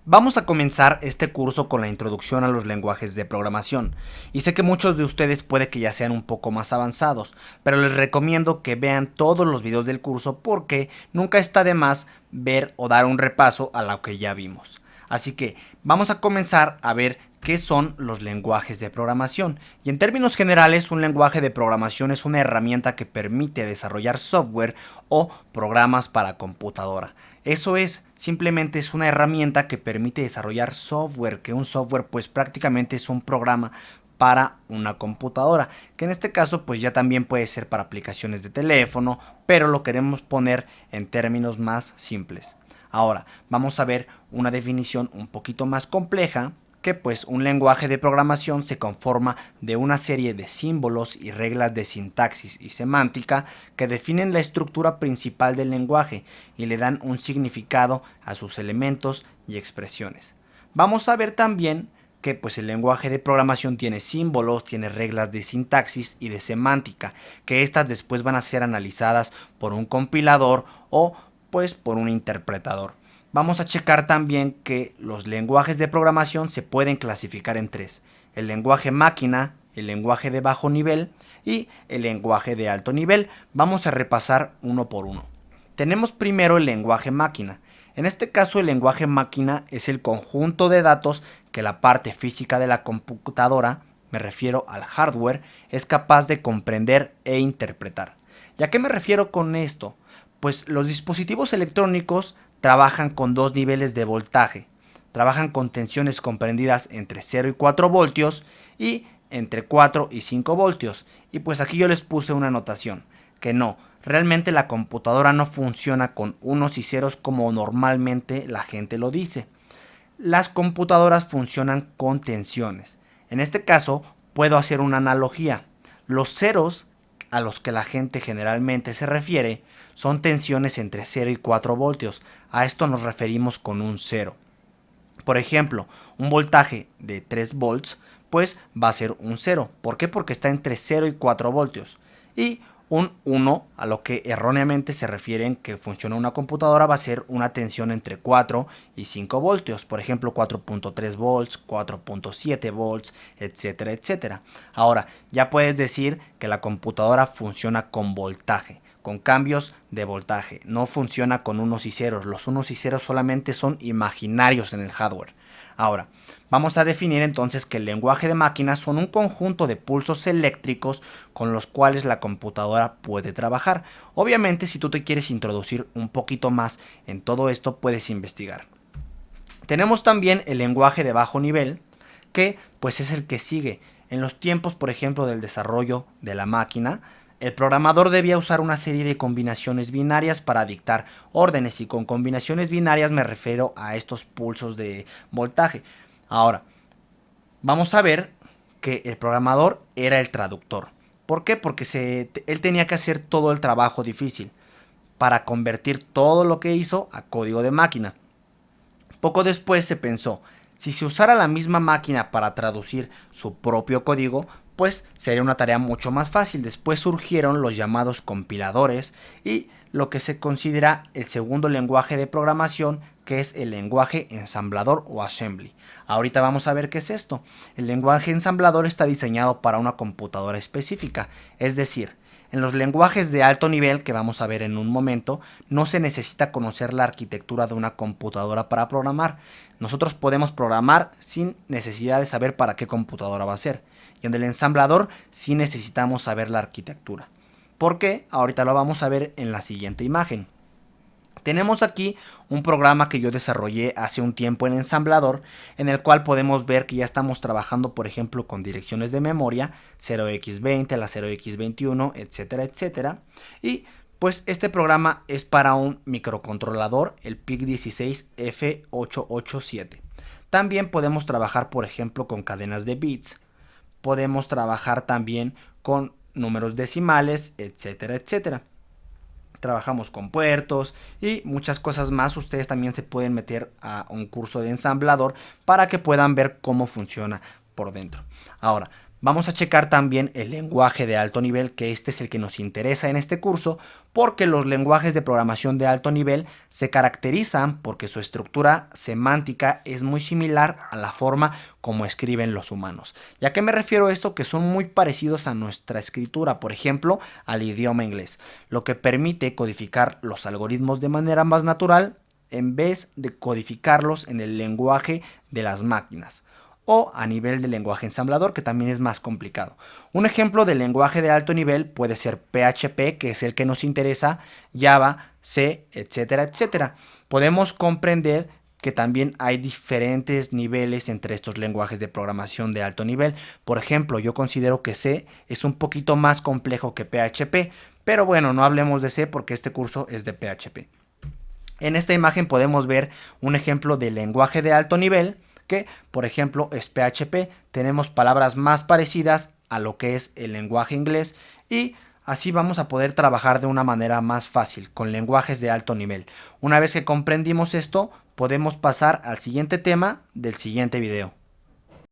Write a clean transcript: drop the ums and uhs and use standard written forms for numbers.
Vamos a comenzar este curso con la introducción a los lenguajes de programación, y sé que muchos de ustedes puede que ya sean un poco más avanzados, pero les recomiendo que vean todos los videos del curso porque nunca está de más ver o dar un repaso a lo que ya vimos. Así que vamos a comenzar a ver qué son los lenguajes de programación. Y en términos generales, un lenguaje de programación es una herramienta que permite desarrollar software o programas para computadora. Eso es, simplemente es una herramienta que permite desarrollar software, que un software pues prácticamente es un programa para una computadora, que en este caso pues ya también puede ser para aplicaciones de teléfono, pero lo queremos poner en términos más simples. Ahora, vamos a ver una definición un poquito más compleja, que pues un lenguaje de programación se conforma de una serie de símbolos y reglas de sintaxis y semántica que definen la estructura principal del lenguaje y le dan un significado a sus elementos y expresiones. Vamos a ver también que pues el lenguaje de programación tiene símbolos, tiene reglas de sintaxis y de semántica, que estas después van a ser analizadas por un compilador o pues por un interpretador. Vamos a checar también que los lenguajes de programación se pueden clasificar en tres: el lenguaje máquina, el lenguaje de bajo nivel y el lenguaje de alto nivel. Vamos a repasar uno por uno. Tenemos primero el lenguaje máquina. En este caso, el lenguaje máquina es el conjunto de datos que la parte física de la computadora, me refiero al hardware, es capaz de comprender e interpretar. ¿Y a qué me refiero con esto? Pues los dispositivos electrónicos trabajan con dos niveles de voltaje. Trabajan con tensiones comprendidas entre 0 y 4 voltios y entre 4 y 5 voltios. Y pues aquí yo les puse una anotación, que no, realmente la computadora no funciona con unos y ceros como normalmente la gente lo dice. Las computadoras funcionan con tensiones. En este caso, puedo hacer una analogía. Los ceros a los que la gente generalmente se refiere son tensiones entre 0 y 4 voltios. A esto nos referimos con un cero. Por ejemplo, un voltaje de 3 volts pues va a ser un cero. ¿Por qué? Porque está entre 0 y 4 voltios. Y un 1, a lo que erróneamente se refieren que funciona una computadora, va a ser una tensión entre 4 y 5 voltios. Por ejemplo, 4.3 volts, 4.7 volts, etcétera, etcétera. Ahora, ya puedes decir que la computadora funciona con voltaje, con cambios de voltaje. No funciona con unos y ceros. Los unos y ceros solamente son imaginarios en el hardware. Ahora, vamos a definir entonces que el lenguaje de máquinas son un conjunto de pulsos eléctricos con los cuales la computadora puede trabajar. Obviamente, si tú te quieres introducir un poquito más en todo esto, puedes investigar. Tenemos también el lenguaje de bajo nivel, que pues es el que sigue. En los tiempos, por ejemplo, del desarrollo de la máquina, el programador debía usar una serie de combinaciones binarias para dictar órdenes, y con combinaciones binarias me refiero a estos pulsos de voltaje. Ahora, vamos a ver que el programador era el traductor. ¿Por qué? Porque él tenía que hacer todo el trabajo difícil para convertir todo lo que hizo a código de máquina. Poco después se pensó, si se usara la misma máquina para traducir su propio código, pues sería una tarea mucho más fácil. Después surgieron los llamados compiladores y lo que se considera el segundo lenguaje de programación, que es el lenguaje ensamblador o assembly. Ahorita vamos a ver qué es esto. El lenguaje ensamblador está diseñado para una computadora específica, es decir, en los lenguajes de alto nivel, que vamos a ver en un momento, no se necesita conocer la arquitectura de una computadora para programar. Nosotros podemos programar sin necesidad de saber para qué computadora va a ser. Y en el ensamblador sí necesitamos saber la arquitectura. ¿Por qué? Ahorita lo vamos a ver en la siguiente imagen. Tenemos aquí un programa que yo desarrollé hace un tiempo en ensamblador, en el cual podemos ver que ya estamos trabajando, por ejemplo, con direcciones de memoria 0x20 a la 0x21, etcétera, etcétera. Y pues este programa es para un microcontrolador, el PIC16F887. También podemos trabajar, por ejemplo, con cadenas de bits. Podemos trabajar también con números decimales, etcétera, etcétera. Trabajamos con puertos y muchas cosas más. Ustedes también se pueden meter a un curso de ensamblador para que puedan ver cómo funciona por dentro. Ahora, Vamos a checar también el lenguaje de alto nivel, que este es el que nos interesa en este curso, porque los lenguajes de programación de alto nivel se caracterizan porque su estructura semántica es muy similar a la forma como escriben los humanos. ¿Y a qué me refiero esto? Que son muy parecidos a nuestra escritura, por ejemplo, al idioma inglés, lo que permite codificar los algoritmos de manera más natural en vez de codificarlos en el lenguaje de las máquinas o a nivel de lenguaje ensamblador, que también es más complicado. Un ejemplo de lenguaje de alto nivel puede ser PHP, que es el que nos interesa, Java, C, etcétera, etcétera. Podemos comprender que también hay diferentes niveles entre estos lenguajes de programación de alto nivel. Por ejemplo, yo considero que C es un poquito más complejo que PHP, pero bueno, no hablemos de C porque este curso es de PHP. En esta imagen podemos ver un ejemplo de lenguaje de alto nivel, que por ejemplo es PHP. Tenemos palabras más parecidas a lo que es el lenguaje inglés y así vamos a poder trabajar de una manera más fácil con lenguajes de alto nivel. Una vez que comprendimos esto, podemos pasar al siguiente tema del siguiente video.